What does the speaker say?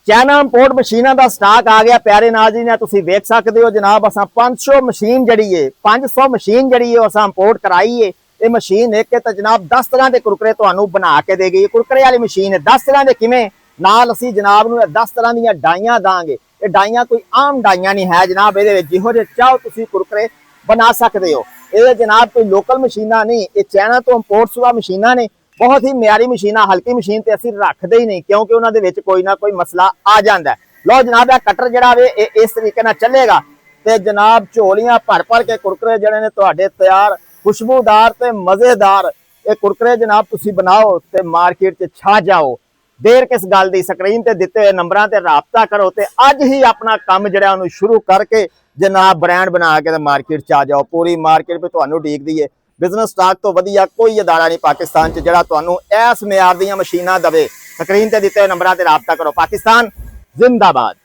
China import ਮਸ਼ੀਨਾਂ ਦਾ stock ਆ ਗਿਆ ਪਿਆਰੇ ਨਾਜ਼ਰੀਨ ਨੇ ਤੁਸੀਂ ਵੇਖ ਸਕਦੇ ਹੋ ਜਨਾਬ ਅਸਾਂ 500 ਮਸ਼ੀਨ ਜਿਹੜੀ ਏ 500 ਮਸ਼ੀਨ ਜਿਹੜੀ ਏ ਅਸਾਂ ਇੰਪੋਰਟ ਕਰਾਈ ਏ। ਇਹ ਮਸ਼ੀਨ ਇੱਕ ਤਾਂ ਜਨਾਬ 10 ਤਰ੍ਹਾਂ ਦੇ ਕੁਰਕਰੇ ਤੁਹਾਨੂੰ ਬਣਾ ਕੇ ਦੇ ਗਈ। ਕੁਰਕਰੇ ਵਾਲੀ ਮਸ਼ੀਨ ਹੈ 10 ਤਰ੍ਹਾਂ ਦੇ ਕਿਵੇਂ ਨਾਲ ਅਸੀਂ ਜਨਾਬ ਨੂੰ 10 ਤਰ੍ਹਾਂ ਦੀਆਂ ਡਾਈਆਂ ਦਾਂਗੇ। ਇਹ ਡਾਈਆਂ ਕੋਈ ਆਮ ਡਾਈਆਂ ਨਹੀਂ ਹੈ ਜਨਾਬ, ਇਹਦੇ ਵਿੱਚ ਜਿਹੋ ਜਿਹੇ ਚਾਹੋ ਤੁਸੀਂ ਕੁਰਕਰੇ ਬਣਾ ਸਕਦੇ ਹੋ। ਇਹ ਜਨਾਬ ਕੋਈ ਲੋਕਲ ਮਸ਼ੀਨਾਂ ਨਹੀਂ, ਇਹ ਚਾਈਨਾ ਤੋਂ ਇੰਪੋਰਟ ਸ਼ੁਦਾ ਮਸ਼ੀਨਾਂ ਨੇ। बहुत ही म्यारी मशीना, हल्की मशीन ते असीं रखते ही नहीं क्योंकि उन्हां दे विच कोई ना कोई मसला आ जाता है। लो जनाब यह कटर जिहड़ा वे इस तरीके नाल चलेगा ते जनाब झोलियां भर भर के कुरकुरे जिहड़े ने तुहाडे तैयार खुशबूदार ते मज़ेदार ये कुरकुरे जनाब तुसीं बनाओ ते मार्केट च छा जाओ। देर किस गल दी, स्क्रीन ते दिते हुए नंबरां ते राबता करो ते अज ही अपना काम जिहड़ा उहनूं शुरू करके जनाब ब्रांड बना के ते मार्केट च आ जाओ। पूरी मार्केट में तुहानूं उडीकदी है। बिजनेस स्टाक तो वधिया कोई अदारा नहीं पाकिस्तान च जिहड़ा तुहानूं इस मियार दीयां मशीनां दवे। स्क्रीन ते दिते हुए नंबरां ते राबता करो। पाकिस्तान जिंदाबाद।